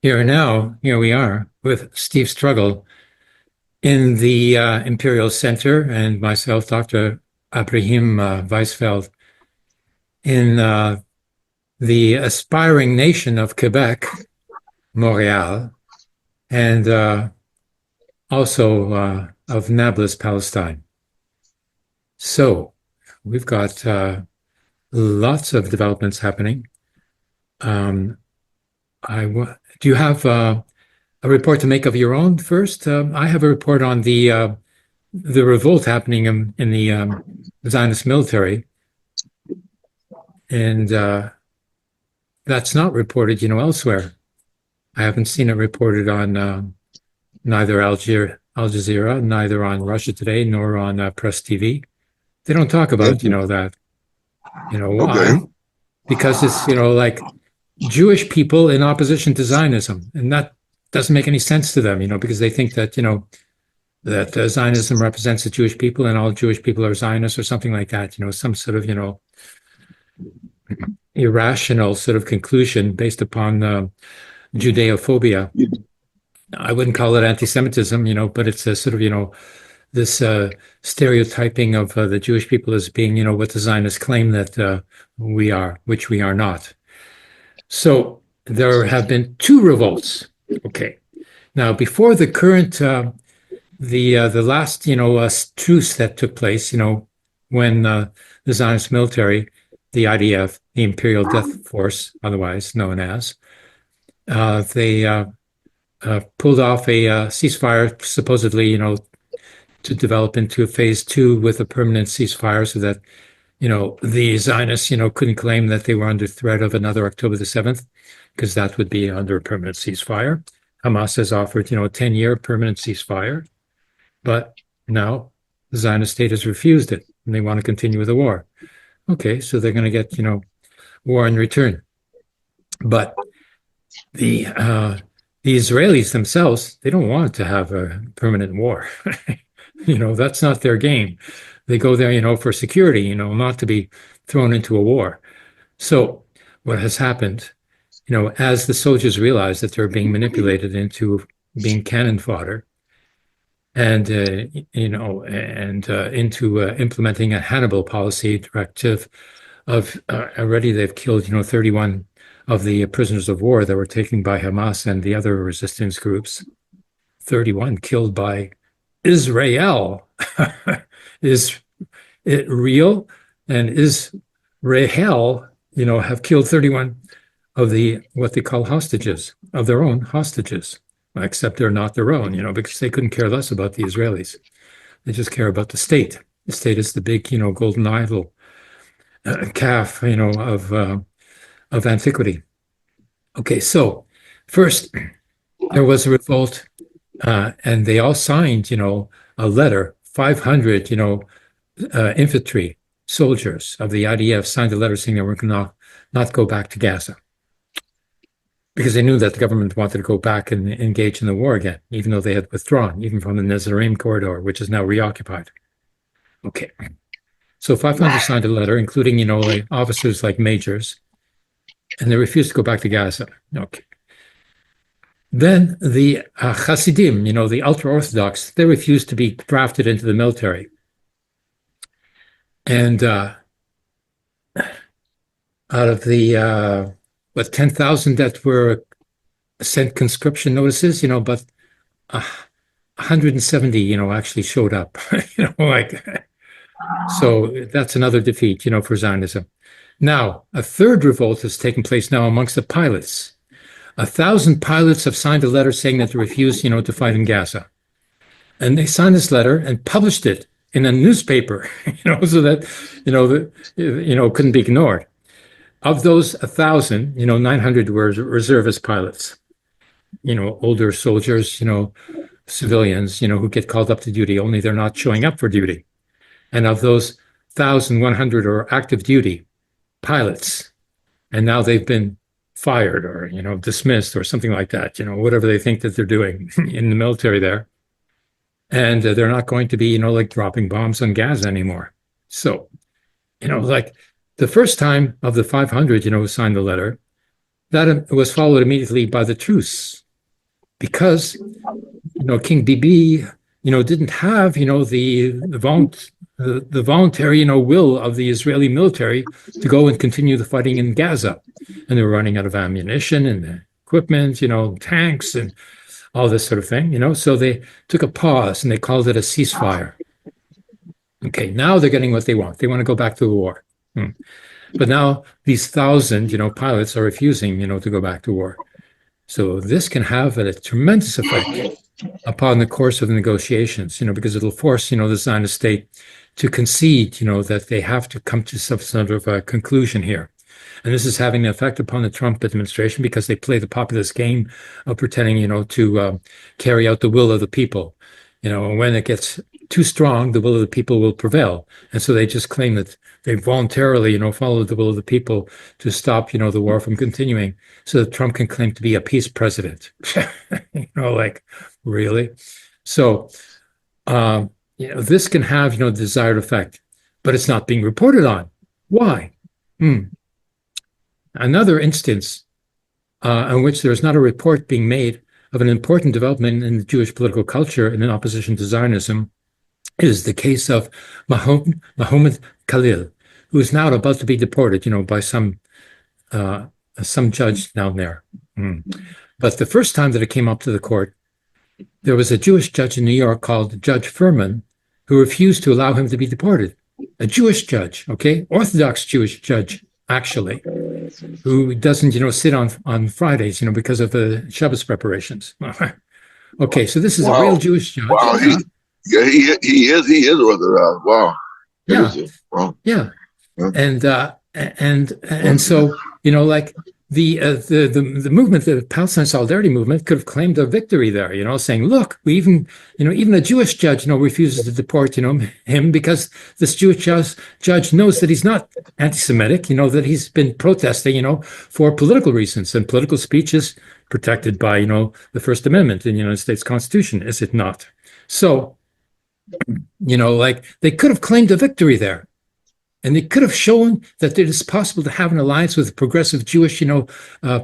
Here now, here we are with Steve Struggle in the Imperial Center and myself, Dr. Abrahiem Weisfeld, in the aspiring nation of Quebec, Montreal, and also of Nablus, Palestine. So we've got lots of developments happening. Do you have a report to make of your own first? I have a report on the revolt happening in the Zionist military, and that's not reported, elsewhere. I haven't seen it reported on neither Al Jazeera, neither on Russia Today, nor on Press TV. They don't talk about, that. Okay. Why? Because it's, like Jewish people in opposition to Zionism, and that doesn't make any sense to them, because they think that, that Zionism represents the Jewish people and all Jewish people are Zionists or something like that, some sort of, irrational sort of conclusion based upon Judeophobia. I wouldn't call it anti-Semitism, but it's a sort of, this stereotyping of the Jewish people as being, what the Zionists claim that we are, which we are not. So there have been two revolts. Okay. Now, before the current, the last, truce that took place, when the Zionist military, the IDF, the Imperial Death Force, otherwise known as, they pulled off a ceasefire, supposedly, to develop into a phase two with a permanent ceasefire so that, the Zionists, couldn't claim that they were under threat of another October the 7th, because that would be under a permanent ceasefire. Hamas has offered, a 10-year permanent ceasefire, but now the Zionist state has refused it, and they want to continue with the war. Okay, so they're going to get, war in return. But the Israelis themselves, they don't want to have a permanent war. That's not their game. They go there, for security, not to be thrown into a war. So what has happened, as the soldiers realize that they're being manipulated into being cannon fodder and, into implementing a Hannibal policy directive of already they've killed, 31 of the prisoners of war that were taken by Hamas and the other resistance groups. 31 killed by Israel. Is it real? And Israel, have killed 31 of the what they call hostages, of their own hostages, except they're not their own, because they couldn't care less about the Israelis. They just care about the state. The state is the big, golden idol, calf, of antiquity. Okay, so first there was a revolt, and they all signed, a letter. 500, infantry soldiers of the IDF signed a letter saying they were going to not go back to Gaza because they knew that the government wanted to go back and engage in the war again, even though they had withdrawn, even from the Censoring corridor, which is now reoccupied. Okay. So 500 signed a letter, including, officers like majors, and they refused to go back to Gaza. Okay. Then the Hasidim, the ultra-Orthodox, they refused to be drafted into the military. And out of the, 10,000 that were sent conscription notices, but 170, actually showed up, so that's another defeat, for Zionism. Now, a third revolt has taken place now amongst the pilots. 1,000 pilots have signed a letter saying that they refuse, to fight in Gaza. And they signed this letter and published it in a newspaper, so that, couldn't be ignored. Of those 1,000, 900 were reservist pilots, older soldiers, civilians, who get called up to duty, only they're not showing up for duty. And of those 1,100 are active duty pilots. And now they've been fired or, dismissed or something like that, whatever they think that they're doing in the military there. And they're not going to be, like dropping bombs on Gaza anymore. So, like the first time of the 500, who signed the letter, that was followed immediately by the truce, because King Bibi didn't have the voluntary will of the Israeli military to go and continue the fighting in Gaza, and they were running out of ammunition and equipment, tanks and all this sort of thing. So they took a pause and they called it a ceasefire. Okay, now they're getting what they want. They want to go back to the war. But now these 1,000, pilots are refusing, to go back to war. So this can have a tremendous effect upon the course of the negotiations, because it'll force, the Zionist state to concede, that they have to come to some sort of a conclusion here. And this is having an effect upon the Trump administration because they play the populist game of pretending, to carry out the will of the people. And when it gets too strong, the will of the people will prevail. And so they just claim that they voluntarily, followed the will of the people to stop, the war from continuing, so that Trump can claim to be a peace president. Like, really? So, this can have, the desired effect, but it's not being reported on. Why? Another instance in which there is not a report being made of an important development in the Jewish political culture in opposition to Zionism is the case of Mohammed Khalil, who is now about to be deported, by some judge down there. But the first time that it came up to the court, there was a Jewish judge in New York called Judge Furman, who refused to allow him to be deported. A Jewish judge, okay, Orthodox Jewish judge, actually, who doesn't, sit on Fridays, because of the Shabbos preparations. Okay, so this is a real Jewish judge. Wow, he is Orthodox. Wow. Wow. Yeah. And so, like the movement, the Palestine Solidarity Movement, could have claimed a victory there, saying, look, we even a Jewish judge, refuses to deport, him, because this Jewish judge knows that he's not anti-Semitic, that he's been protesting, for political reasons, and political speech is protected by, the First Amendment in the United States Constitution, is it not? So, like, they could have claimed a victory there. And they could have shown that it is possible to have an alliance with the progressive Jewish,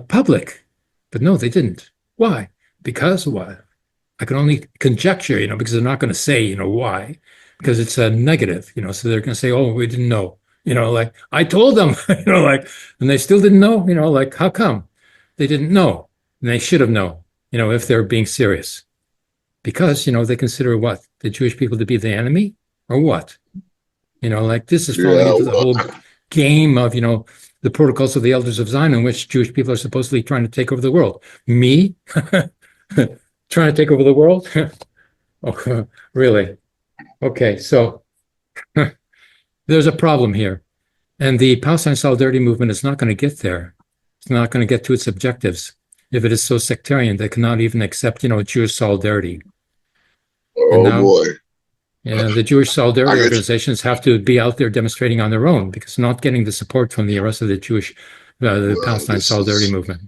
public. But no, they didn't. Why? Because why? I can only conjecture, because they're not going to say, why, because it's a negative, so they're going to say, oh, we didn't know, like I told them, and they still didn't know, like, how come they didn't know? And they should have known, if they're being serious, because, they consider what? The Jewish people to be the enemy, or what? Like, this is falling into the whole game of, the protocols of the elders of Zion, in which Jewish people are supposedly trying to take over the world. Me? Trying to take over the world? Oh, really? Okay, so there's a problem here. And the Palestine Solidarity Movement is not going to get there. It's not going to get to its objectives if it is so sectarian that cannot even accept, Jewish solidarity. Boy. Yeah, the Jewish solidarity organizations have to be out there demonstrating on their own, because not getting the support from the rest of the the Palestine Solidarity Movement.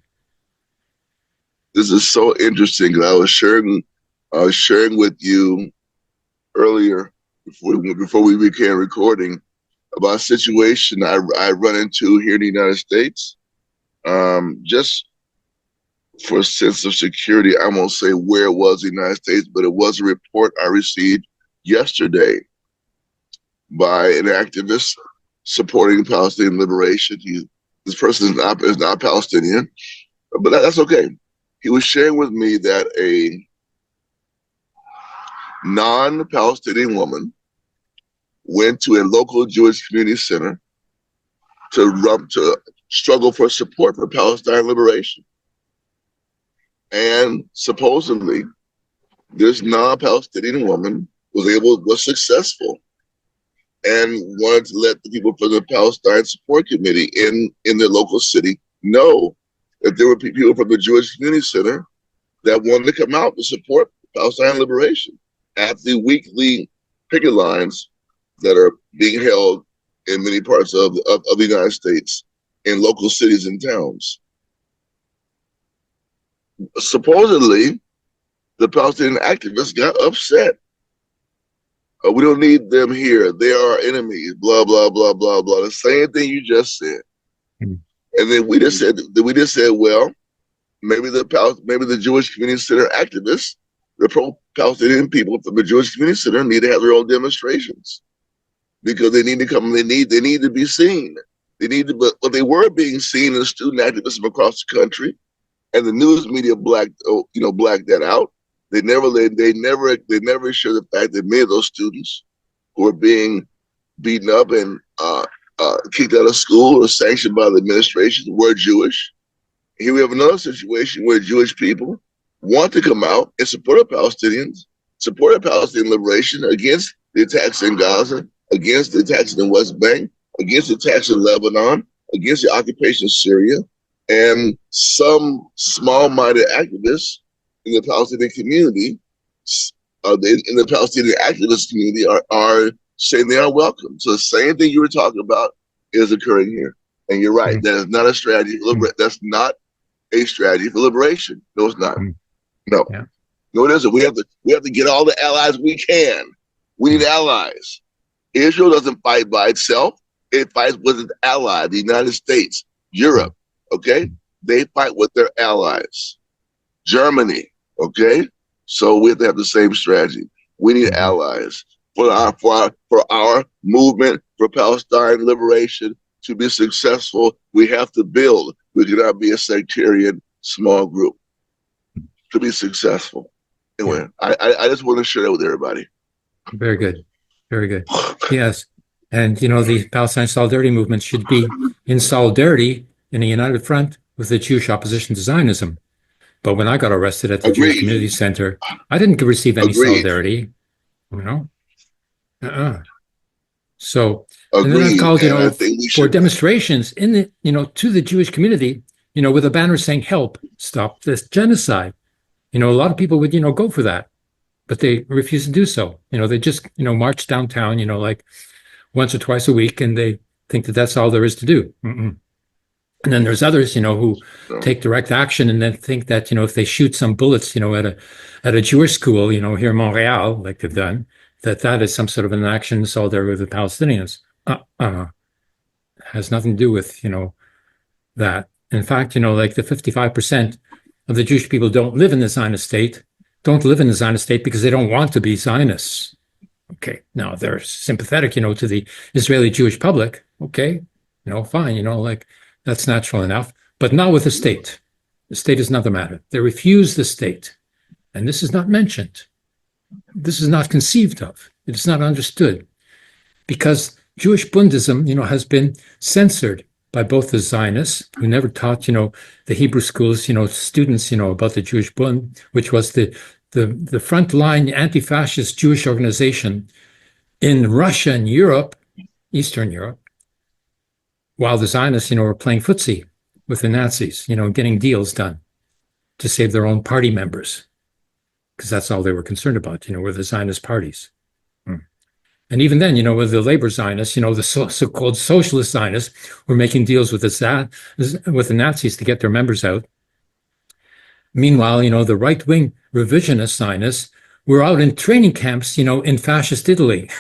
This is so interesting. I was sharing with you earlier before we began recording about a situation I run into here in the United States. Just for a sense of security, I won't say where it was in the United States, but it was a report I received yesterday by an activist supporting Palestinian liberation. This person is not Palestinian, but that's okay. He was sharing with me that a non-Palestinian woman went to a local Jewish community center to struggle for support for Palestine liberation. And supposedly, this non-Palestinian woman was successful and wanted to let the people from the Palestine Support Committee in their local city know that there were people from the Jewish Community Center that wanted to come out to support Palestine liberation at the weekly picket lines that are being held in many parts of the United States in local cities and towns. Supposedly, the Palestinian activists got upset. We don't need them here. They are our enemies, blah, blah, blah, blah, blah. The same thing you just said. And then we just said, well, maybe the Jewish Community Center activists, the pro-Palestinian people from the Jewish Community Center need to have their own demonstrations because they need to come. They need to be seen. They need to, but they were being seen in student activism across the country, and the news media blacked that out. They never showed the fact that many of those students who were being beaten up and kicked out of school or sanctioned by the administration were Jewish. Here we have another situation where Jewish people want to come out and support the Palestinians, support the Palestinian liberation against the attacks in Gaza, against the attacks in the West Bank, against the attacks in Lebanon, against the occupation of Syria, and some small-minded activists in the Palestinian community, in the Palestinian activist community, are saying they are welcome. So the same thing you were talking about is occurring here. And you're right, that is not a strategy. That's not a strategy for liberation. No, it's not. No, yeah. No, it isn't. We have to get all the allies we can. We need allies. Israel doesn't fight by itself. It fights with its ally, the United States, Europe. Okay, they fight with their allies. Germany. Okay, so we have to have the same strategy. We need allies for our movement for Palestine liberation to be successful. We have to build. We cannot be a sectarian small group to be successful. Anyway, I just want to share that with everybody. Very good. Very good. Yes. And, the Palestine Solidarity Movement should be in solidarity in a united front with the Jewish opposition to Zionism. But when I got arrested at the Jewish Community Center, I didn't receive any solidarity, So, and then I've called, for demonstrations in the, to the Jewish community, with a banner saying, help, stop this genocide. A lot of people would, go for that, but they refuse to do so. They just, march downtown, like once or twice a week, and they think that that's all there is to do. And then there's others, who take direct action and then think that, if they shoot some bullets, at a Jewish school, here in Montreal, like they've done, that is some sort of an action solidarity with the Palestinians. Has nothing to do with, that. In fact, like the 55% of the Jewish people don't live in the Zionist state because they don't want to be Zionists. Okay, now they're sympathetic, to the Israeli Jewish public. Okay, fine, like that's natural enough, but not with the state. The state is another matter. They refuse the state, and this is not mentioned. This is not conceived of. It is not understood because Jewish Bundism, has been censored by both the Zionists, who never taught, the Hebrew schools, students, about the Jewish Bund, which was the frontline anti-fascist Jewish organization in Russia and Europe, Eastern Europe, while the Zionists, were playing footsie with the Nazis, getting deals done to save their own party members, because that's all they were concerned about, were the Zionist parties. And even then, with the labor Zionists, the so-called socialist Zionists were making deals with the Nazis to get their members out. Meanwhile, the right-wing revisionist Zionists were out in training camps, in fascist Italy.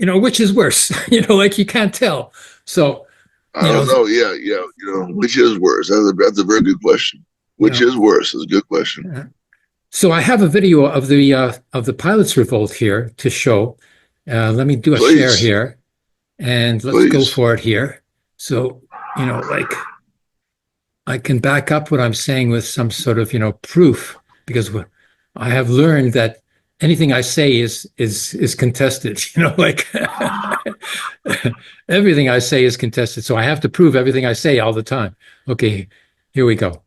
Which is worse? Like you can't tell. So I don't know. Yeah. Which is worse? That's a very good question. Which is worse? Is a good question. Yeah. So I have a video of the pilots' revolt here to show. Let me do a share here, and let's go for it here. So like I can back up what I'm saying with some sort of proof, because I have learned that anything I say is contested. Like everything I say is contested, so I have to prove everything I say all the time. Okay, here we go.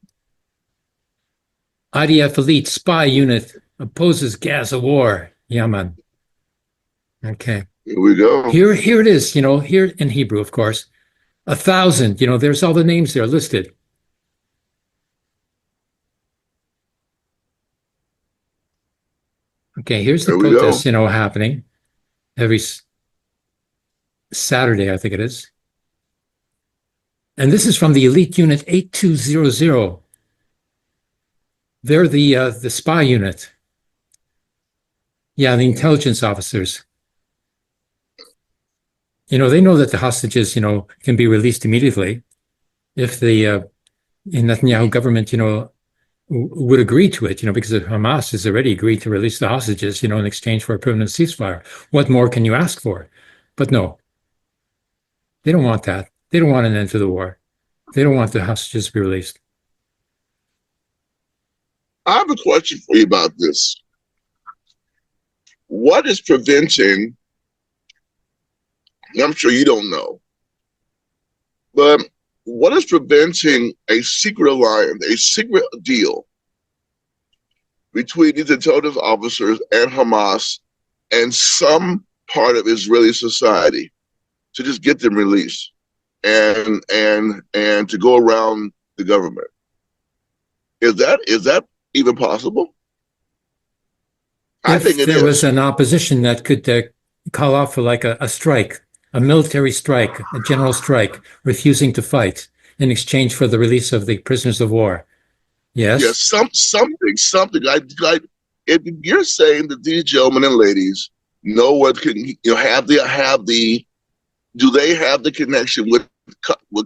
IDF elite spy unit opposes Gaza war. Yemen. Okay. Here we go. Here it is, here in Hebrew, of course. 1,000, there's all the names there listed. Okay, here's the protest, happening every Saturday, I think it is. And this is from the elite unit 8200. They're the spy unit. Yeah, the intelligence officers. they know that the hostages, can be released immediately if the Netanyahu government, would agree to it, because Hamas has already agreed to release the hostages, in exchange for a permanent ceasefire. What more can you ask for? But no, they don't want that. They don't want an end to the war. They don't want the hostages to be released. I have a question for you about this. What is preventing, I'm sure you don't know, but what is preventing a secret alliance, a secret deal between these intelligence officers and Hamas and some part of Israeli society to just get them released and to go around the government? Is that even possible? I think it is. If there was an opposition that could call off for like a strike, a military strike, a general strike, refusing to fight in exchange for the release of the prisoners of war. Yes. Yes, something. If you're saying that these gentlemen and ladies know what can have the do they have the connection with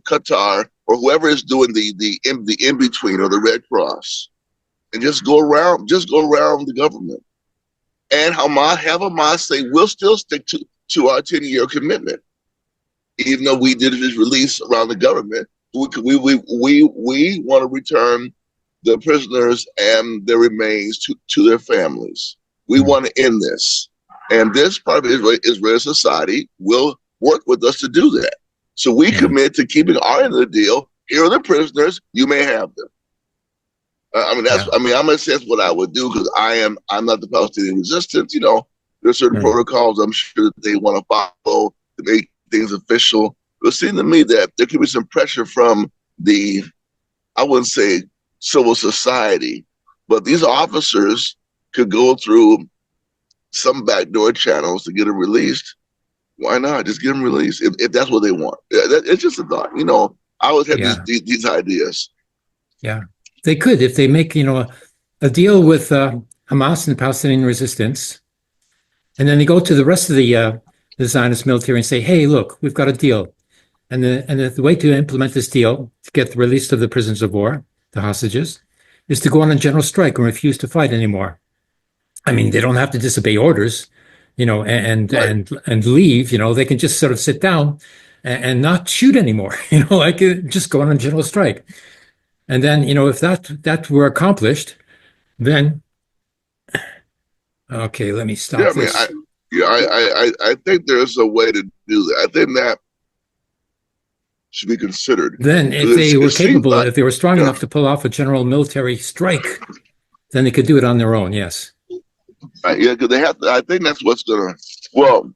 Qatar or whoever is doing the in between or the Red Cross, and just go around the government and Hamas say we'll still stick to our 10-year commitment, even though we did this release around the government. We want to return the prisoners and their remains to their families. We want to end this, and this part of Israeli society will work with us to do that. So we commit to keeping our end of the deal. Here are the prisoners. You may have them. I'm in a sense what I would do, because I'm not the Palestinian resistance. There's certain protocols I'm sure that they want to follow to make things official. It seems to me that there could be some pressure from the, I wouldn't say civil society, but these officers could go through some backdoor channels to get them released. Why not just get them released if that's what they want? It's just a thought. I always have these ideas. Yeah. They could, if they make, a deal with Hamas and the Palestinian resistance, and then they go to the rest of the Zionist military and say, hey, look, we've got a deal. And the way to implement this deal, to get the release of the prisoners of war, the hostages, is to go on a general strike and refuse to fight anymore. I mean, they don't have to disobey orders, and leave. They can just sort of sit down and not shoot anymore, just go on a general strike. And then, if that were accomplished, then, okay, let me stop this. I think there's a way to do that. I think that should be considered. Then, if they were capable, if they were strong enough to pull off a general military strike, then they could do it on their own. Yes. Because they have to. I think that's what's gonna. Well,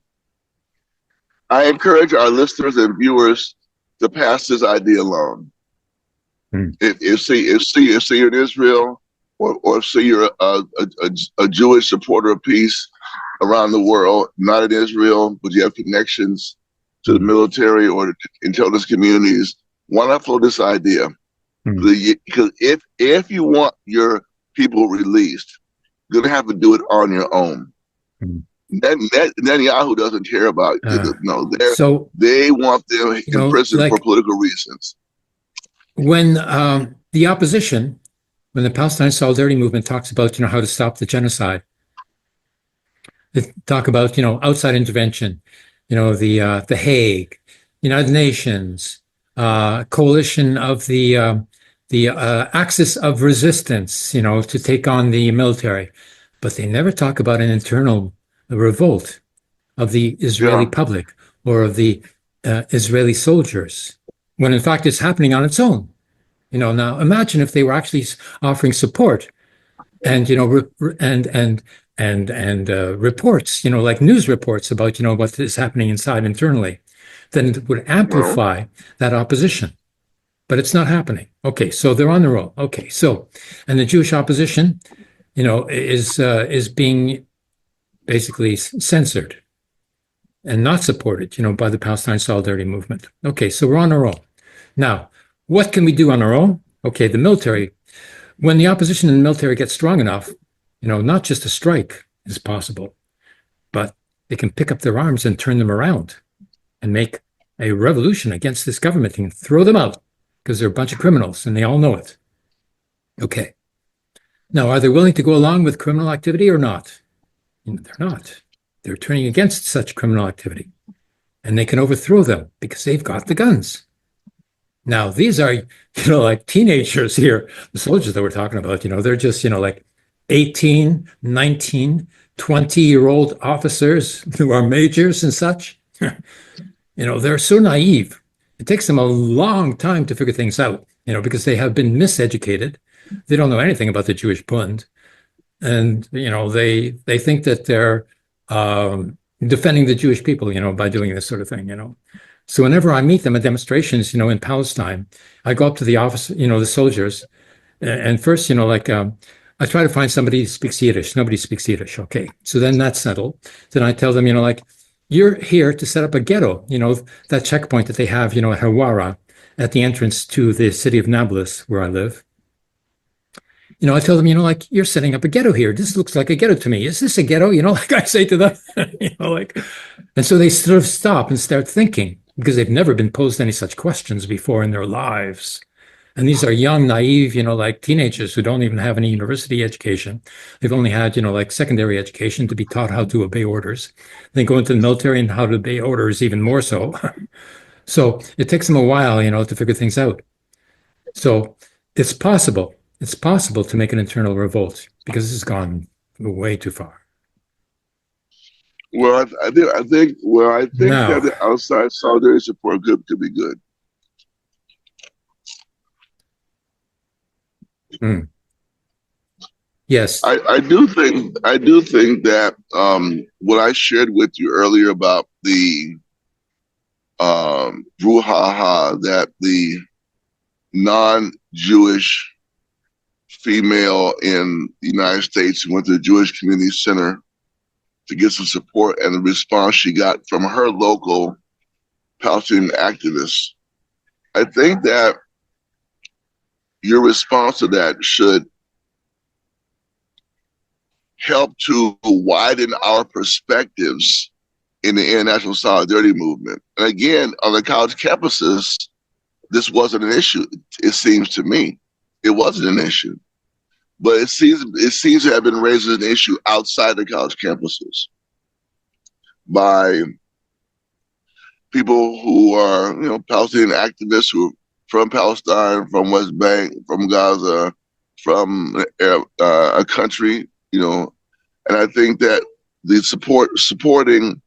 I encourage our listeners and viewers to pass this idea along. If you're in Israel, or say you're a Jewish supporter of peace around the world, not in Israel, but you have connections to the military or the intelligence communities, why not float this idea? Because if you want your people released, you're gonna have to do it on your own. Netanyahu doesn't care about it. They want them in prison for political reasons. When the opposition, when the Palestine Solidarity Movement talks about, how to stop the genocide, they talk about, outside intervention, the Hague, United Nations, coalition of the axis of resistance, to take on the military, but they never talk about an internal revolt of the Israeli public or of the Israeli soldiers, when in fact it's happening on its own. Now imagine if they were actually offering support and, reports, like news reports about, what is happening inside internally, then it would amplify that opposition. But it's not happening. Okay, so they're on their own. Okay, so, and the Jewish opposition, is being basically censored and not supported, by the Palestine Solidarity Movement. Okay, so we're on our own. Now, what can we do on our own? Okay, the military, when the opposition in the military gets strong enough, not just a strike is possible, but they can pick up their arms and turn them around. and make a revolution against this government and throw them out because they're a bunch of criminals and they all know it. Okay. Now, are they willing to go along with criminal activity or not? They're not. They're turning against such criminal activity, and they can overthrow them because they've got the guns. Now, these are, like teenagers here, the soldiers that we're talking about, they're just, like 18, 19, 20-year-old officers who are majors and such. They're so naive. It takes them a long time to figure things out, because they have been miseducated. They don't know anything about the Jewish Bund. And, they think that they're defending the Jewish people, by doing this sort of thing. So whenever I meet them at demonstrations, in Palestine, I go up to the office, the soldiers, and first, I try to find somebody who speaks Yiddish. Nobody speaks Yiddish. Okay. So then that's settled. Then I tell them, you're here to set up a ghetto, that checkpoint that they have, at Hawara at the entrance to the city of Nablus, where I live. I tell them, you're setting up a ghetto here. This looks like a ghetto to me. Is this a ghetto? Like I say to them, and so they sort of stop and start thinking because they've never been posed any such questions before in their lives. And these are young, naive, like teenagers who don't even have any university education. They've only had, like secondary education to be taught how to obey orders. Then go into the military and how to obey orders even more so. So it takes them a while, to figure things out. So it's possible. It's possible to make an internal revolt because this has gone way too far. Well, I think Now, that the outside solidarity support could be good. Yes, I do think that what I shared with you earlier about the brouhaha that the non-Jewish female in the United States who went to the Jewish Community Center to get some support, and the response she got from her local Palestinian activists. I think that your response to that should help to widen our perspectives in the international solidarity movement. And again, on the college campuses, this wasn't an issue. It seems to me, it wasn't an issue, but it seems to have been raised as an issue outside the college campuses by people who are, Palestinian activists who are from Palestine, from West Bank, from Gaza, from a country, and I think that the supporting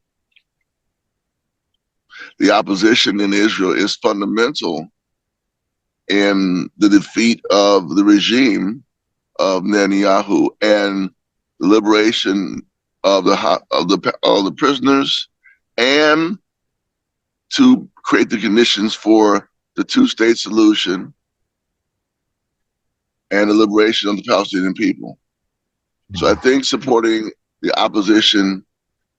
the opposition in Israel is fundamental in the defeat of the regime of Netanyahu and the liberation of the prisoners, and to create the conditions for the two-state solution and the liberation of the Palestinian people. So I think supporting the opposition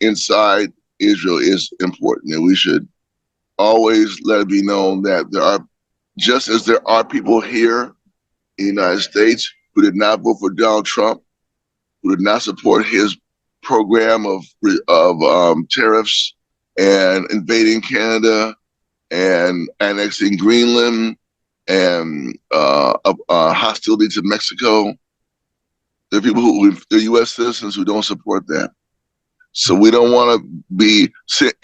inside Israel is important, and we should always let it be known that there are, just as there are people here in the United States who did not vote for Donald Trump, who did not support his program of tariffs and invading Canada and annexing Greenland and hostility to Mexico. There are people they're U.S. citizens who don't support that. So we don't want to be,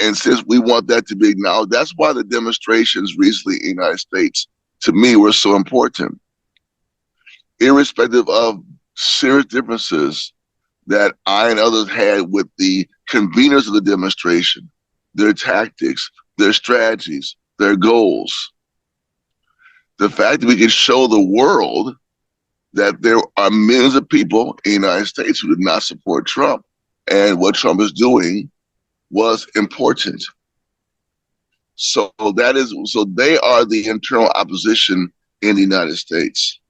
and since we want that to be acknowledged, that's why the demonstrations recently in the United States, to me, were so important. Irrespective of serious differences that I and others had with the conveners of the demonstration, their tactics, their strategies, their goals, the fact that we can show the world that there are millions of people in the United States who did not support Trump, and what Trump is doing was important. So they are the internal opposition in the United States.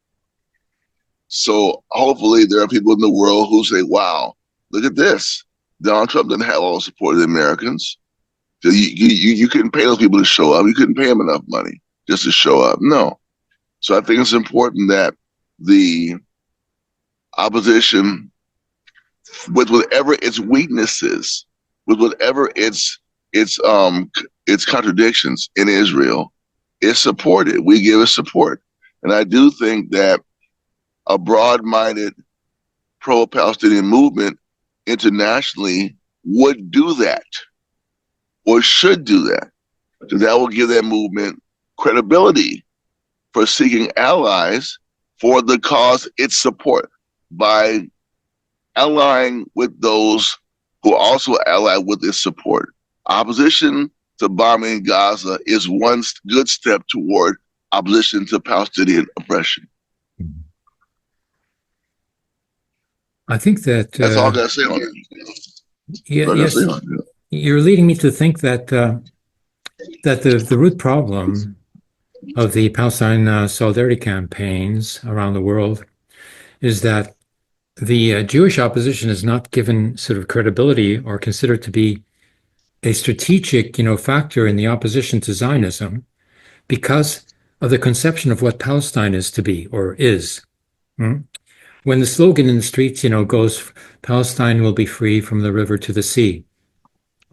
So hopefully there are people in the world who say, wow, look at this. Donald Trump didn't have all the support of the Americans. So you couldn't pay those people to show up. You couldn't pay them enough money just to show up. No. So I think it's important that the opposition, with whatever its weaknesses, with whatever its its contradictions in Israel is supported. We give it support. And I do think that a broad-minded pro-Palestinian movement internationally would do that or should do that. Because that will give that movement credibility for seeking allies for the cause it supports by allying with those who also ally with its support. Opposition to bombing Gaza is one good step toward opposition to Palestinian oppression. I think that that's all I gotta say on it. Yes, you're leading me to think that that the root problem of the Palestine solidarity campaigns around the world is that the Jewish opposition is not given sort of credibility or considered to be a strategic, factor in the opposition to Zionism because of the conception of what Palestine is to be or is. When the slogan in the streets, goes, Palestine will be free from the river to the sea.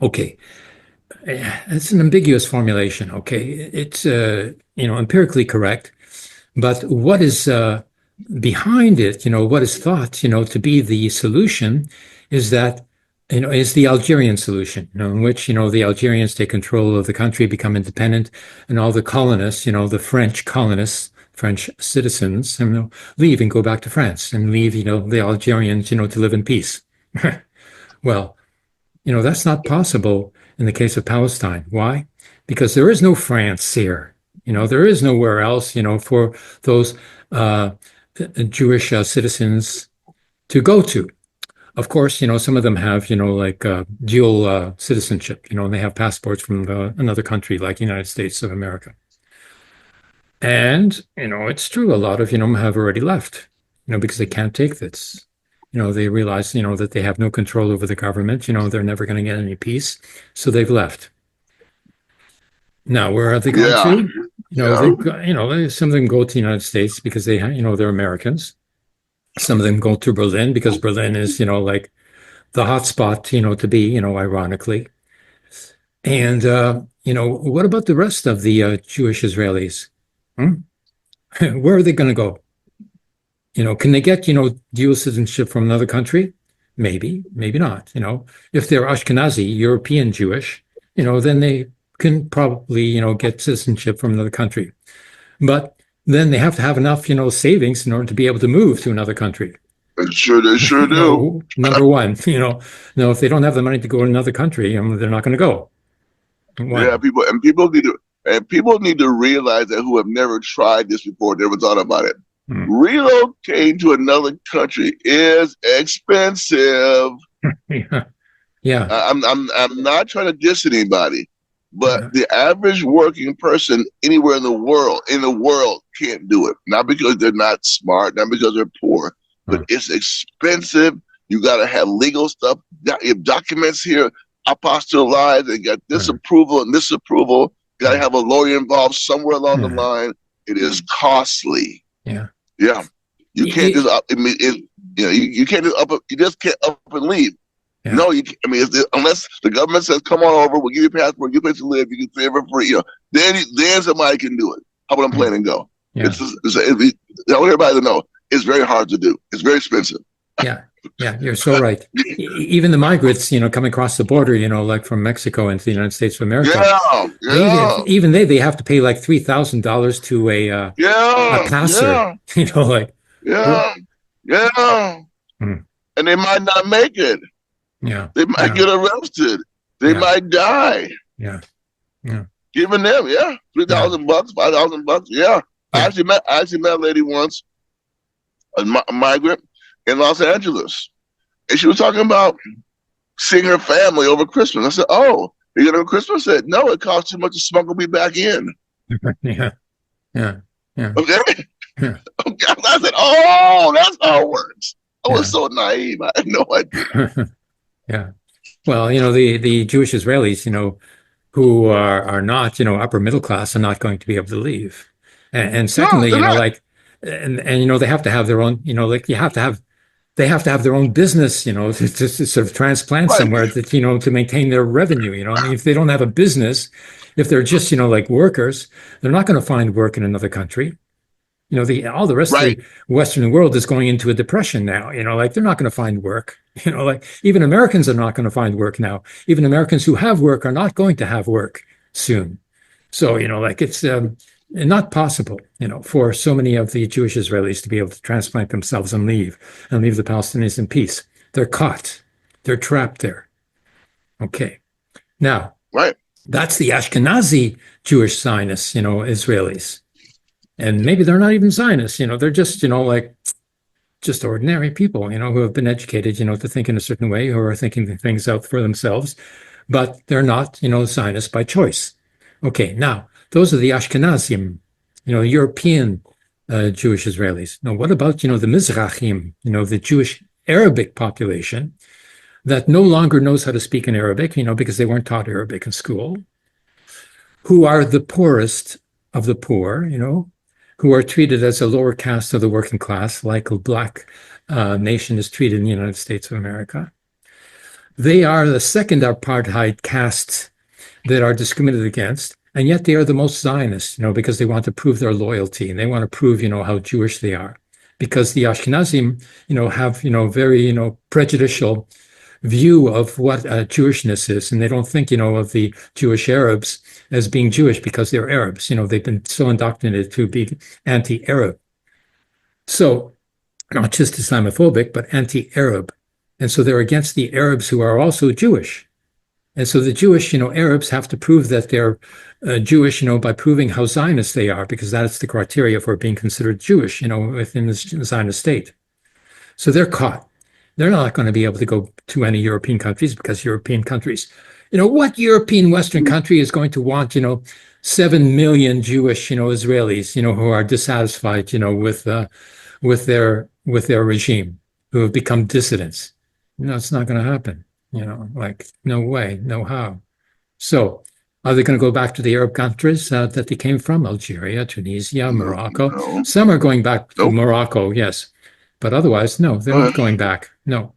Okay, it's an ambiguous formulation. Okay, it's empirically correct, but what is behind it? What is thought to be the solution is that is the Algerian solution, in which the Algerians take control of the country, become independent, and all the colonists, the French colonists, French citizens, leave and go back to France and leave the Algerians to live in peace. Well, that's not possible in the case of Palestine. Why? Because there is no France here. There is nowhere else, for those Jewish citizens to go to. Of course, some of them have, dual citizenship, and they have passports from another country like the United States of America. And, it's true, a lot of, them have already left, because they can't take this. They realize, that they have no control over the government, they're never going to get any peace. So they've left. Now, where are they going to? Some of them go to the United States because they, they're Americans. Some of them go to Berlin because Berlin is, like the hot spot, to be, ironically. And, what about the rest of the Jewish Israelis? Where are they going to go? Can they get, dual citizenship from another country? Maybe, maybe not. If they're Ashkenazi, European Jewish, then they can probably, get citizenship from another country. But then they have to have enough, savings in order to be able to move to another country. They sure do. Number one, if they don't have the money to go to another country, they're not going to go. One. Yeah, people need to realize that who have never tried this before, never thought about it. Relocating to another country is expensive. Yeah. I'm not trying to diss anybody, but the average working person anywhere in the world can't do it. Not because they're not smart, not because they're poor, but it's expensive. You got to have legal stuff, documents here, apostolized, and got this approval and this approval. You got to have a lawyer involved somewhere along the line. It is costly. Yeah. You can't just you can't just you just can't up and leave. Yeah. No, unless the government says, "Come on over, we'll give you a passport, you place to live, you can stay for free." Then somebody can do it. How about I'm playing and go? Yeah. I want everybody to know it's very hard to do. It's very expensive. Yeah, you're so right. Even the migrants, coming across the border, like from Mexico into the United States of America. Even they have to pay like $3,000 to a passer. And they might not make it. Yeah, they might get arrested. They might die. Yeah. Giving them, $3,000, $5,000. Yeah. I actually met a lady once, a migrant in Los Angeles, and she was talking about seeing her family over Christmas. I said, "Oh, you going to Christmas?" I said, "No, it costs too much to smuggle me back in." Yeah. Okay. Okay. I said, "Oh, that's how it works." I was so naive. I had no idea. Yeah. Well, the Jewish Israelis, who are not, upper middle class, are not going to be able to leave. And secondly, and they have to have their own, you have to have they have to have their own business, to sort of transplant Right, somewhere that, to maintain their revenue. I mean, if they don't have a business, if they're just, like workers, they're not going to find work in another country. All the rest of right, the Western world is going into a depression now. Like they're not going to find work. Like even Americans are not going to find work now. Even Americans who have work are not going to have work soon. So, like it's not possible, for so many of the Jewish Israelis to be able to transplant themselves and leave the Palestinians in peace. They're caught. They're trapped there. Okay. Now, right. that's the Ashkenazi Jewish Zionists, Israelis. And maybe they're not even Zionists, they're just, like just ordinary people, who have been educated, to think in a certain way, who are thinking things out for themselves, but they're not, Zionists by choice. Okay, now those are the Ashkenazim, European Jewish Israelis. Now, what about, the Mizrahim, the Jewish Arabic population that no longer knows how to speak in Arabic, because they weren't taught Arabic in school, who are the poorest of the poor, who are treated as a lower caste of the working class, like a black nation is treated in the United States of America. They are the second apartheid caste that are discriminated against, and yet they are the most Zionist, because they want to prove their loyalty and they want to prove, how Jewish they are. Because the Ashkenazim, have, very, prejudicial view of what Jewishness is, and they don't think, of the Jewish Arabs as being Jewish because they're Arabs. They've been so indoctrinated to be anti-Arab. So not just Islamophobic, but anti-Arab. And so they're against the Arabs who are also Jewish. And so the Jewish, Arabs have to prove that they're Jewish, by proving how Zionist they are, because that's the criteria for being considered Jewish, within the Zionist state. So they're caught. They're not going to be able to go to any European countries because European countries, what European Western country is going to want, 7 million Jewish, Israelis, who are dissatisfied, with their regime, who have become dissidents. It's not going to happen. Like no way, no how. So are they going to go back to the Arab countries that they came from? Algeria, Tunisia, Morocco. No. Some are going back to Nope. Morocco, yes. But otherwise, no, they're not going back. No.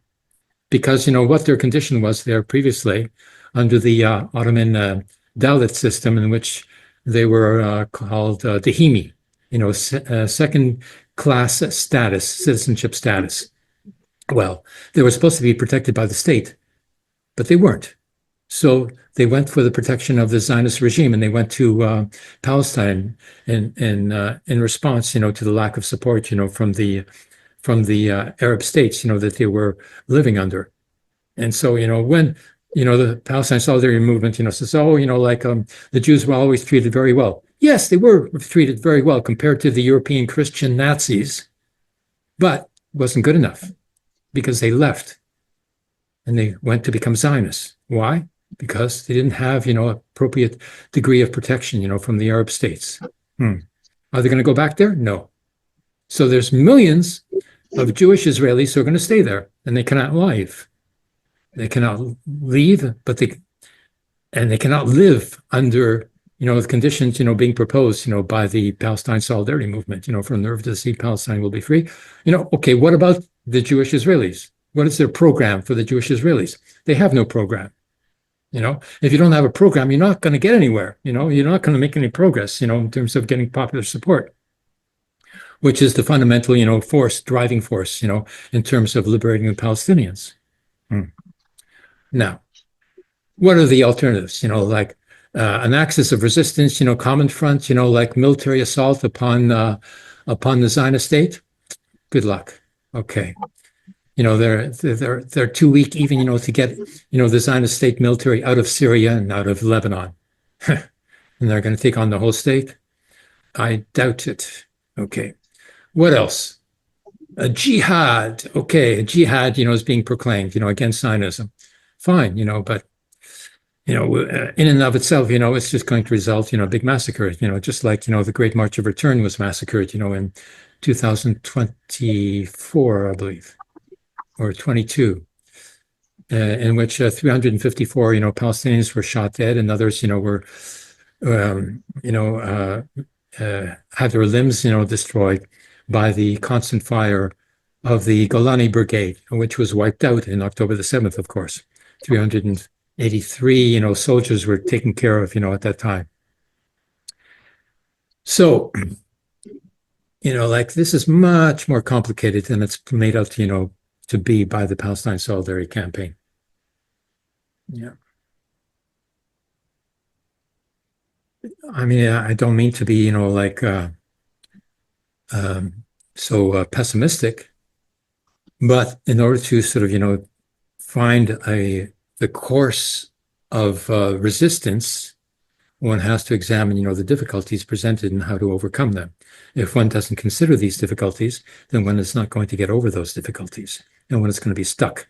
Because, what their condition was there previously under the Ottoman Dalit system, in which they were called Dahimi, second class status, citizenship status. Well, they were supposed to be protected by the state, but they weren't. So they went for the protection of the Zionist regime, and they went to Palestine in response, to the lack of support, from the Arab states, that they were living under. And so, when, the Palestine Solidarity Movement, says, oh, like the Jews were always treated very well. Yes, they were treated very well compared to the European Christian Nazis, but it wasn't good enough because they left and they went to become Zionists. Why? Because they didn't have, appropriate degree of protection, from the Arab states. Are they going to go back there? No. So there's millions of Jewish Israelis who are going to stay there, and they cannot leave. They cannot leave, but they cannot live under, the conditions, being proposed, by the Palestine Solidarity Movement, from the river to the sea, Palestine will be free. Okay, what about the Jewish Israelis? What is their program for the Jewish Israelis? They have no program. If you don't have a program, you're not going to get anywhere. You're not going to make any progress, in terms of getting popular support, which is the fundamental, driving force, in terms of liberating the Palestinians. Now, what are the alternatives? Like an axis of resistance, common front, like military assault upon the Zionist state. Good luck. Okay. They're too weak even, to get, the Zionist state military out of Syria and out of Lebanon. And they're going to take on the whole state? I doubt it. Okay. What else? A jihad. Okay. A jihad, is being proclaimed, against Zionism. Fine, but, in and of itself, it's just going to result, a big massacre, just like, the Great March of Return was massacred, in 2024, I believe, or 22, in which 354, Palestinians were shot dead, and others, were, had their limbs, destroyed by the constant fire of the Golani Brigade, which was wiped out in October the 7th, of course. 383, soldiers were taken care of, at that time. So, this is much more complicated than it's made out to be by the Palestine Solidarity Campaign. Yeah. I mean, I don't mean to be, so pessimistic, but in order to sort of, find the course of resistance, one has to examine, the difficulties presented and how to overcome them. If one doesn't consider these difficulties, then one is not going to get over those difficulties, and one is going to be stuck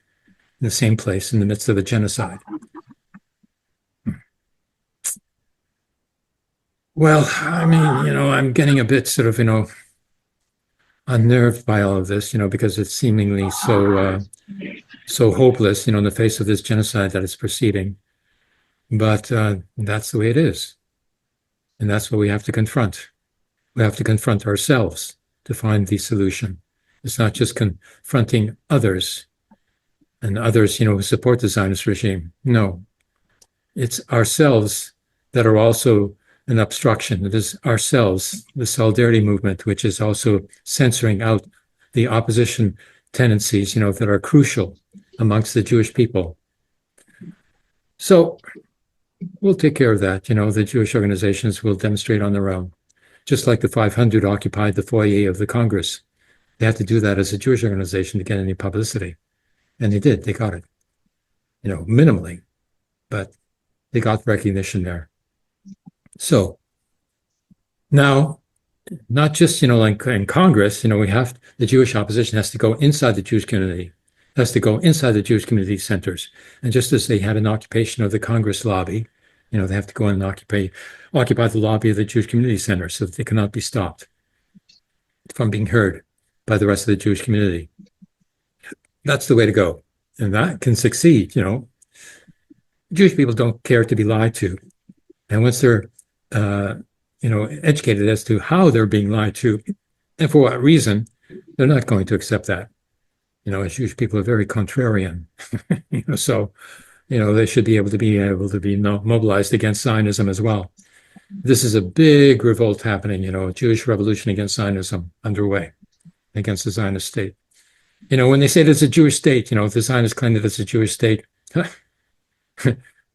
in the same place in the midst of a genocide. Well, I mean, I'm getting a bit sort of, unnerved by all of this, because it's seemingly so hopeless, in the face of this genocide that is proceeding. But that's the way it is. And that's what we have to confront. We have to confront ourselves to find the solution. It's not just confronting others and others, who support the Zionist regime. No, it's ourselves that are also an obstruction. It is ourselves, the solidarity movement, which is also censoring out the opposition tendencies, that are crucial amongst the Jewish people. So we'll take care of that. The Jewish organizations will demonstrate on their own, just like the 500 occupied the foyer of the Congress. They had to do that as a Jewish organization to get any publicity. And they did. They got it, minimally, but they got recognition there. So now, not just, like in Congress, we have the Jewish opposition has to go inside the Jewish community, has to go inside the Jewish community centers. And just as they had an occupation of the Congress lobby, they have to go and occupy the lobby of the Jewish community center so that they cannot be stopped from being heard by the rest of the Jewish community. That's the way to go. And that can succeed, Jewish people don't care to be lied to. And once they're, educated as to how they're being lied to and for what reason, they're not going to accept that. As Jewish people are very contrarian, so, they should be able to be mobilized against Zionism as well. This is a big revolt happening, a Jewish revolution against Zionism underway, against the Zionist state. When they say there's a Jewish state, if the Zionists claim that it's a Jewish state,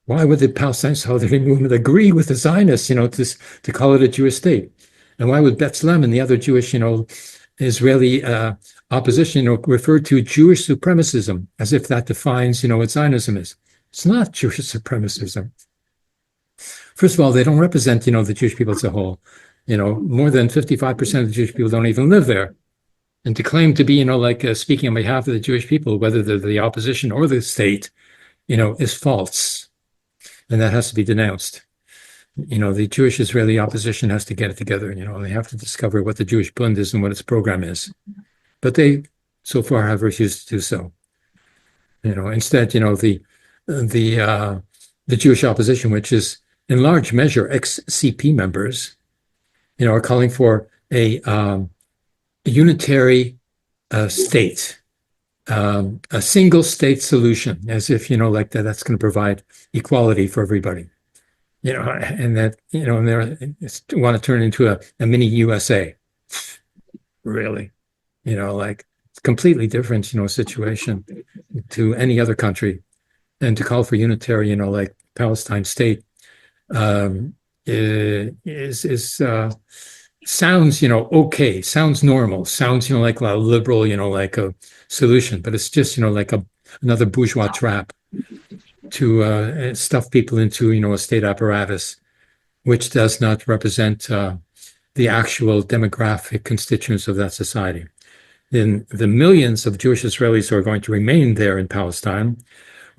why would the Palestine Solidarity movement agree with the Zionists, to call it a Jewish state? And why would B'Tselem and the other Jewish, Israeli opposition, refer to Jewish supremacism as if that defines, what Zionism is? It's not Jewish supremacism. First of all, they don't represent, the Jewish people as a whole. More than 55% of the Jewish people don't even live there. And to claim to be, speaking on behalf of the Jewish people, whether they're the opposition or the state, is false. And that has to be denounced. The Jewish Israeli opposition has to get it together. They have to discover what the Jewish Bund is and what its program is. But they, so far, have refused to do so. Instead, the Jewish opposition, which is in large measure ex-CP members, are calling for a unitary state, a single state solution, as if, that's going to provide equality for everybody, and that, and they want to turn into a mini USA. Really, it's completely different, situation to any other country. And to call for unitary, Palestine state sounds, okay, sounds normal, sounds, like a liberal, like a solution, but it's just, another bourgeois trap to stuff people into, a state apparatus, which does not represent the actual demographic constituents of that society. Then the millions of Jewish Israelis who are going to remain there in Palestine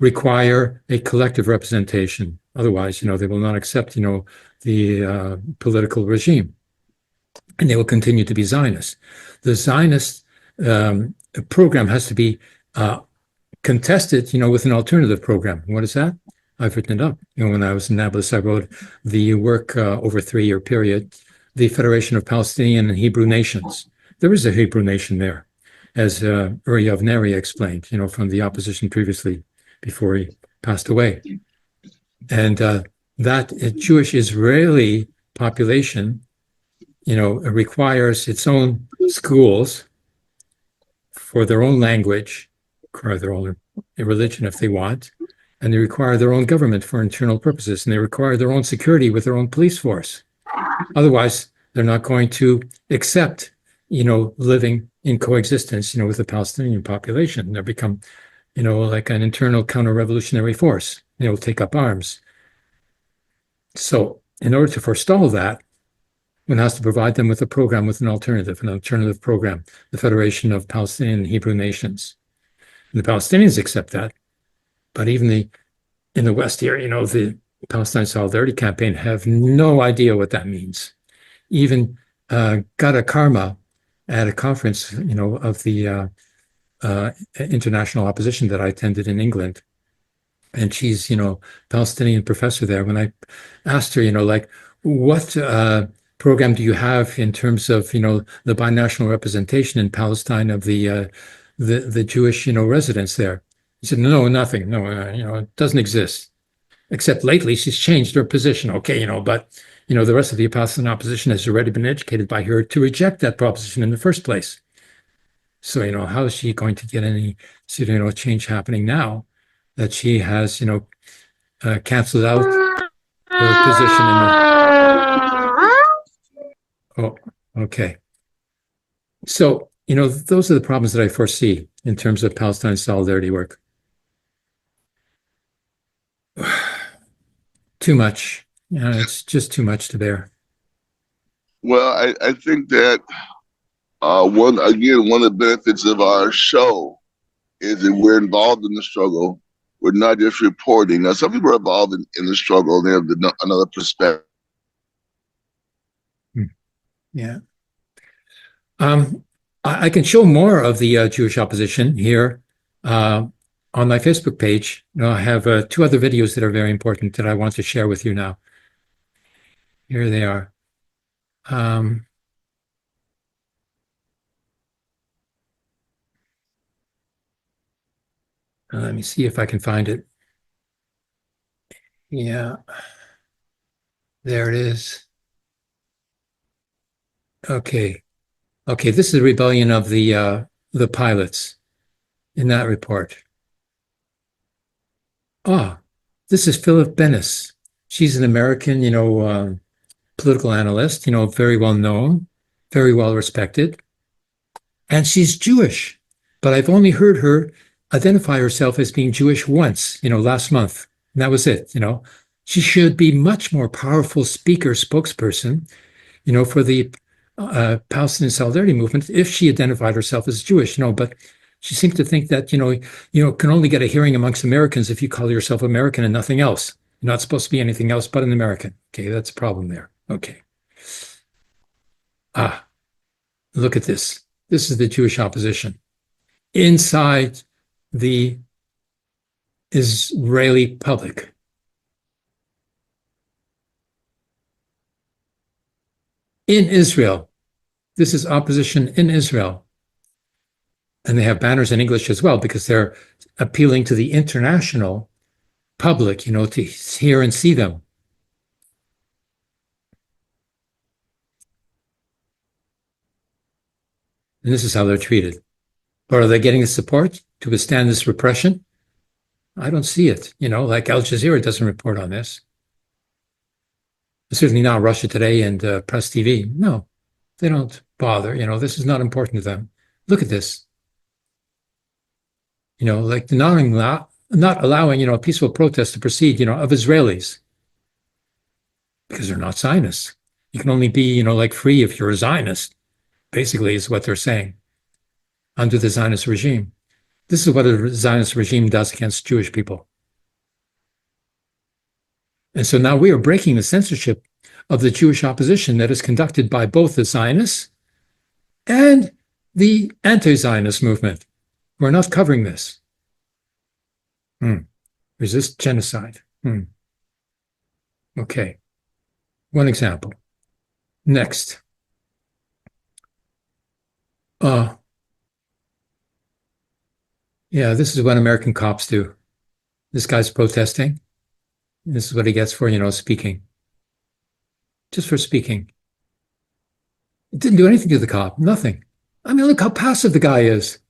require a collective representation. Otherwise, they will not accept, the political regime. And they will continue to be Zionists. The Zionist program has to be contested, with an alternative program. What is that? I've written it up. When I was in Nablus, I wrote the work over a 3-year period, the Federation of Palestinian and Hebrew Nations. There is a Hebrew nation there. as Uri Avneri explained, from the opposition previously, before he passed away. And that Jewish Israeli population, requires its own schools for their own language, require their own religion if they want, and they require their own government for internal purposes, and they require their own security with their own police force. Otherwise, they're not going to accept, living in coexistence, with the Palestinian population. They'll become, like an internal counter-revolutionary force. They'll take up arms. So in order to forestall that, one has to provide them with a program, with an alternative program, the Federation of Palestinian and Hebrew Nations. And the Palestinians accept that, but even in the West here, the Palestine Solidarity Campaign have no idea what that means. Even Gada Karma at a conference, of the international opposition that I attended in England, and she's, Palestinian professor there. When I asked her, like, what program do you have in terms of, the binational representation in Palestine of the Jewish, residents there? He said, no, nothing. No, it doesn't exist. Except lately she's changed her position. Okay, but, the rest of the Palestinian opposition has already been educated by her to reject that proposition in the first place. So, how is she going to get any, change happening now that she has, canceled out her position in the... Oh, okay. So, those are the problems that I foresee in terms of Palestine solidarity work. Too much. It's just too much to bear. Well, I think that one of the benefits of our show is that we're involved in the struggle. We're not just reporting. Now, some people are involved in the struggle and they have another perspective. Yeah. I can show more of the Jewish opposition here on my Facebook page. I have two other videos that are very important that I want to share with you now. Here they are. Let me see if I can find it. Yeah, there it is. Okay. This is the rebellion of the pilots in that report. This is Philip Bennis. She's an American, political analyst, very well known, very well respected. And she's Jewish, but I've only heard her identify herself as being Jewish once, last month. And that was it, She should be much more powerful speaker, spokesperson, for the Palestinian solidarity movement if she identified herself as Jewish, but she seems to think that, can only get a hearing amongst Americans if you call yourself American and nothing else. You're not supposed to be anything else but an American. Okay, that's a problem there. Okay. Look at this. This is the Jewish opposition inside the Israeli public. In Israel. This is opposition in Israel. And they have banners in English as well because they're appealing to the international public, to hear and see them. And this is how they're treated. But are they getting the support to withstand this repression? I don't see it. Like Al Jazeera doesn't report on this. Certainly not Russia Today and Press TV. No, they don't bother. This is not important to them. Look at this. Like not allowing, a peaceful protest to proceed, of Israelis. Because they're not Zionists. You can only be, free if you're a Zionist, basically is what they're saying, under the Zionist regime. This is what a Zionist regime does against Jewish people. And so now we are breaking the censorship of the Jewish opposition that is conducted by both the Zionists and the anti-Zionist movement. We're not covering this. Resist genocide. Okay. One example. Next. Yeah, this is what American cops do. This guy's protesting. This is what he gets for, speaking. Just for speaking. It didn't do anything to the cop. Nothing. I mean, look how passive the guy is.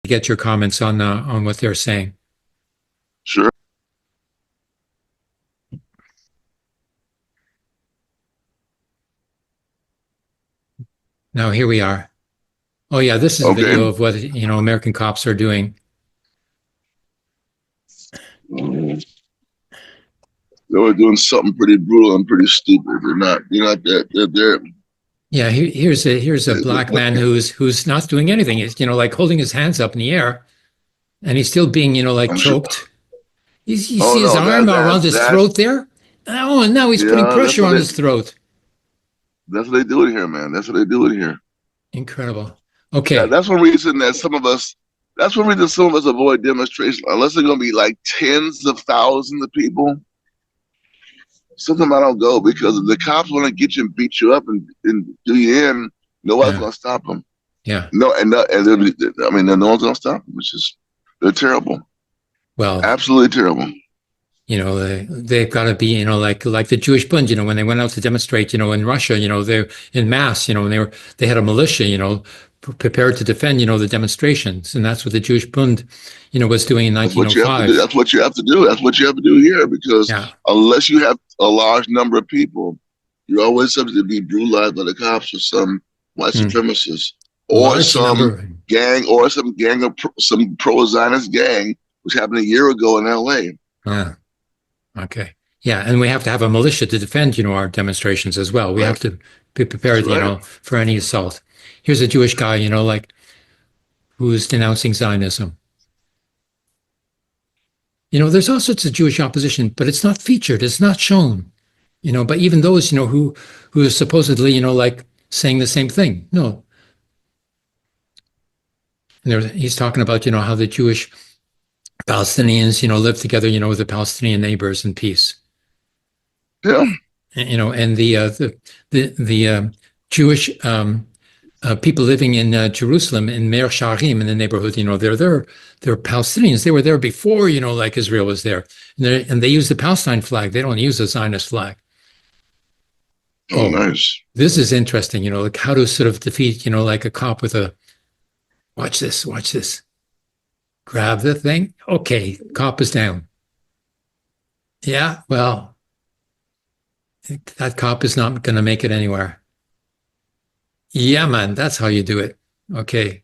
Get your comments on what they're saying. Sure. Now here we are. Oh yeah, this is a Okay. video of what American cops are doing. They were doing something pretty brutal and pretty stupid. They're Yeah, here's a black man who's not doing anything. He's like holding his hands up in the air, and he's still being I'm sure. choked. You see his no, arm around his throat there? Oh, and now he's putting pressure on his throat. That's what they do in here, man. That's what they do in here. Incredible. Okay. That's one reason that that's one reason some of us avoid demonstrations, unless they're going to be like tens of thousands of people. Sometimes I don't go because if the cops want to get you and beat you up and do you in, nobody's going to stop them. Yeah. No, I mean, no one's going to stop them. They're terrible. Well, absolutely terrible. They've got to be, like the Jewish Bund, when they went out to demonstrate, in Russia, they're in mass, and they had a militia, prepared to defend, the demonstrations. And that's what the Jewish Bund, was doing in 1905. That's what you have to do. That's what you have to do here, because unless you have a large number of people, you're always subject to be brutalized by the cops or some white supremacists or some gang or some pro-Zionist gang, which happened a year ago in LA. Yeah. Okay. Yeah, and we have to have a militia to defend, our demonstrations as well. We have to be prepared, for any assault. Here's a Jewish guy, who's denouncing Zionism. There's all sorts of Jewish opposition, but it's not featured. It's not shown. But even those, who are supposedly, saying the same thing. No. And he's talking about, how the Jewish Palestinians, live together, with the Palestinian neighbors in peace. Yeah. And the Jewish people living in Jerusalem, in Meir Sharim, in the neighborhood, they're Palestinians. They were there before, like Israel was there. And they use the Palestine flag. They don't use the Zionist flag. Oh, nice. This is interesting, like how to sort of defeat, like a cop with a, watch this. Grab the thing. Okay, cop is down. Yeah, well, that cop is not going to make it anywhere. Yeah, man, that's how you do it. Okay.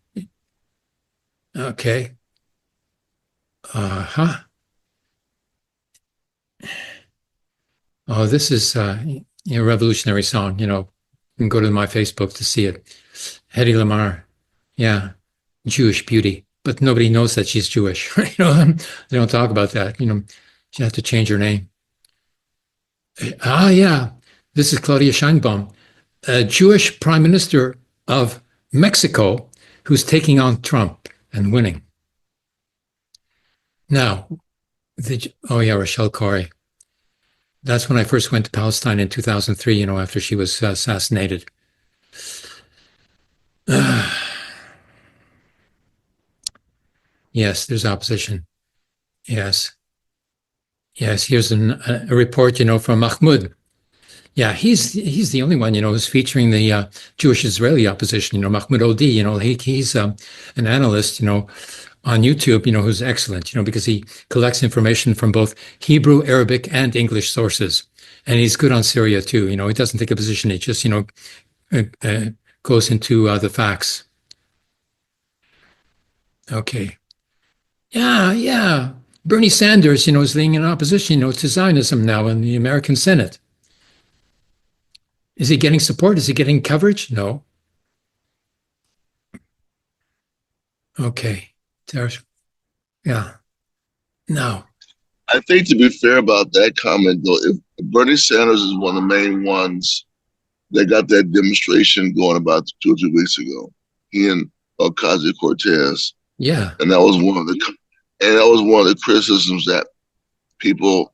Uh-huh. Oh, this is a revolutionary song. You can go to my Facebook to see it. Hedy Lamarr. Yeah. Jewish beauty. But nobody knows that she's Jewish. They don't talk about that. She has to change her name. Yeah. This is Claudia Sheinbaum, a Jewish prime minister of Mexico who's taking on Trump and winning. Now, Rochelle Corey. That's when I first went to Palestine in 2003, after she was assassinated. Yes, there's opposition. Yes. Here's a report, from Mahmoud. Yeah, he's the only one, who's featuring the Jewish-Israeli opposition. Mahmoud Odi, he's an analyst, on YouTube, who's excellent, because he collects information from both Hebrew, Arabic, and English sources. And he's good on Syria too. He doesn't take a position. He just, goes into the facts. Okay. Yeah. Bernie Sanders, is leading in opposition, to Zionism now in the American Senate. Is he getting support? Is he getting coverage? No. Okay. Yeah. No. I think, to be fair about that comment, though, if Bernie Sanders is one of the main ones that got that demonstration going about 2 or 3 weeks ago, he and Ocasio-Cortez. Yeah. And that was one of the criticisms that people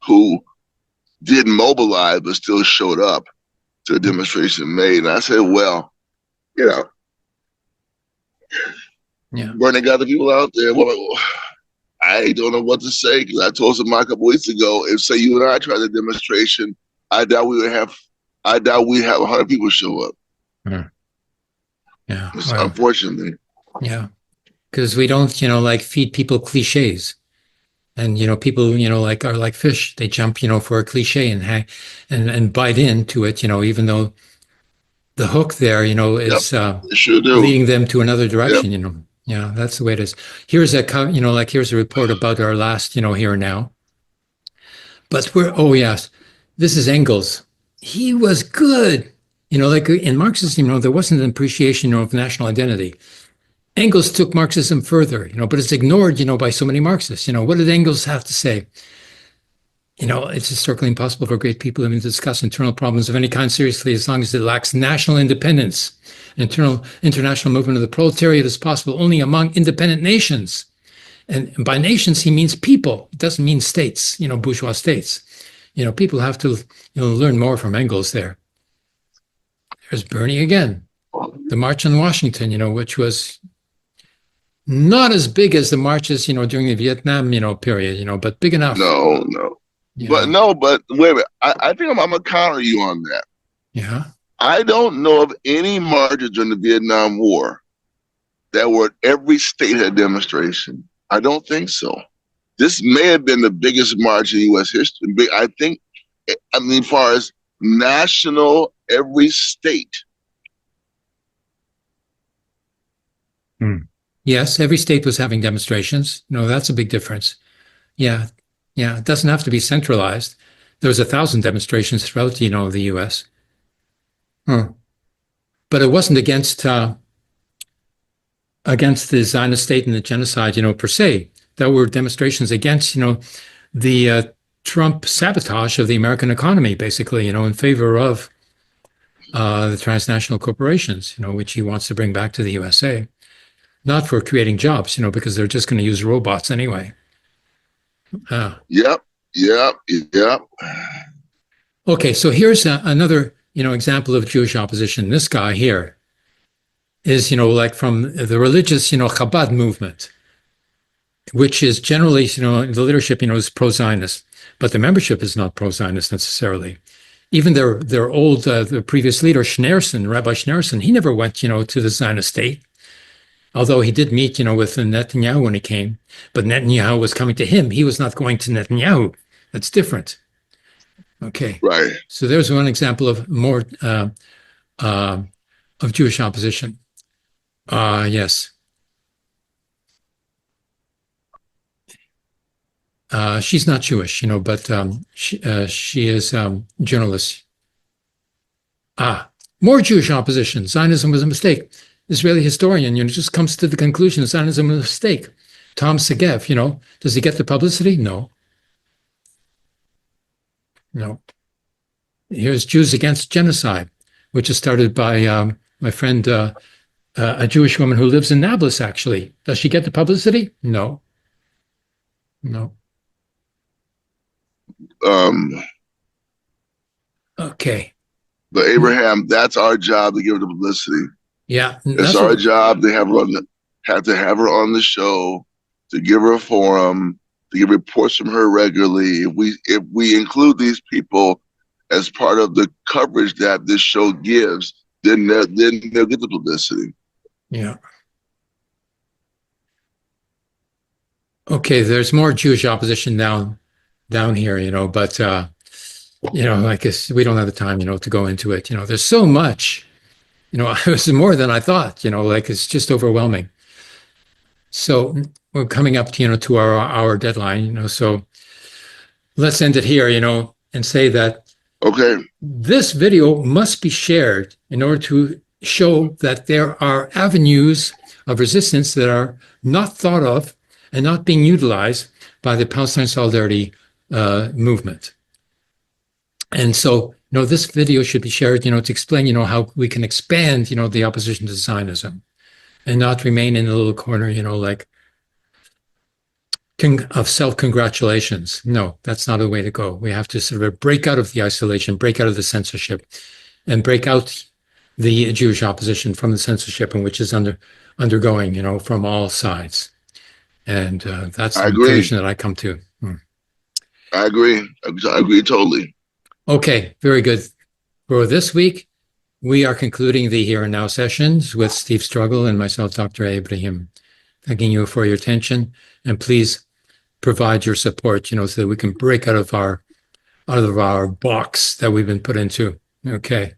who didn't mobilize but still showed up to the demonstration made. And I said, well, Bernie got the people out there. Well, I don't know what to say, because I told somebody a couple weeks ago, if say you and I tried the demonstration, I doubt we'd have 100 people show up. Yeah. Unfortunately. Yeah. Because we don't, feed people cliches. And, people, are like fish. They jump, for a cliche and bite into it, even though the hook there, is sure leading them to another direction, Yep. Yeah, that's the way it is. Here's here's a report about our last, Here and Now. But this is Engels. He was good. In Marxism, there wasn't an appreciation of national identity. Engels took Marxism further, but it's ignored, by so many Marxists. What did Engels have to say? It's historically impossible for great people to discuss internal problems of any kind seriously as long as it lacks national independence. International movement of the proletariat is possible only among independent nations. And by nations, he means people. It doesn't mean states, bourgeois states. People have to learn more from Engels there. There's Bernie again. The March on Washington, which was not as big as the marches, during the Vietnam, period, but big enough. No. But wait a minute. I think I'm gonna counter you on that. Yeah. I don't know of any marches during the Vietnam War that were every state had a demonstration. I don't think so. This may have been the biggest march in U.S. history. I think, as far as national, every state. Yes, every state was having demonstrations. No, that's a big difference. Yeah. It doesn't have to be centralized. There was 1,000 demonstrations throughout, the U.S. But it wasn't against the Zionist state and the genocide, per se. There were demonstrations against, the Trump sabotage of the American economy, basically, in favor of the transnational corporations, which he wants to bring back to the USA. Not for creating jobs, because they're just going to use robots anyway. Yep. Okay, so here's another, example of Jewish opposition. This guy here, is, like from the religious, Chabad movement, which is generally, the leadership, is pro-Zionist, but the membership is not pro-Zionist necessarily. Even their old, the previous leader, Schneerson, Rabbi Schneerson, he never went, to the Zionist state, although he did meet, with Netanyahu when he came, but Netanyahu was coming to him. He was not going to Netanyahu. That's different. Okay. Right. So there's one example of more of Jewish opposition. Yes. She's not Jewish, but she is journalist. More Jewish opposition. Zionism was a mistake. Israeli historian, just comes to the conclusion Zionism was a mistake. Tom Segev, does he get the publicity? No. No. Here's Jews Against Genocide, which is started by my friend, a Jewish woman who lives in Nablus, actually. Does she get the publicity? No. No. Okay. But Abraham, that's our job to give her the publicity. Yeah. It's our job to have her on the show, to give her a forum, to get reports from her regularly. If we include these people as part of the coverage that this show gives, then they'll get the publicity. Yeah. Okay, there's more Jewish opposition down here, but I guess we don't have the time, to go into it. There's so much, it's more than I thought, it's just overwhelming. So we're coming up, to our deadline, so let's end it here, and say that okay, this video must be shared in order to show that there are avenues of resistance that are not thought of and not being utilized by the Palestine Solidarity movement. And so, this video should be shared, to explain, how we can expand, the opposition to Zionism and not remain in a little corner, of self-congratulations. No, that's not the way to go. We have to sort of break out of the isolation, break out of the censorship, and break out the Jewish opposition from the censorship, and which is undergoing, from all sides. And that's the conclusion that I come to. I agree. I agree totally. Okay, very good. For this week, we are concluding the Here and Now sessions with Steve Struggle and myself, Dr. Abrahiem. Thanking you for your attention, and please provide your support, so that we can break out of our box that we've been put into. Okay.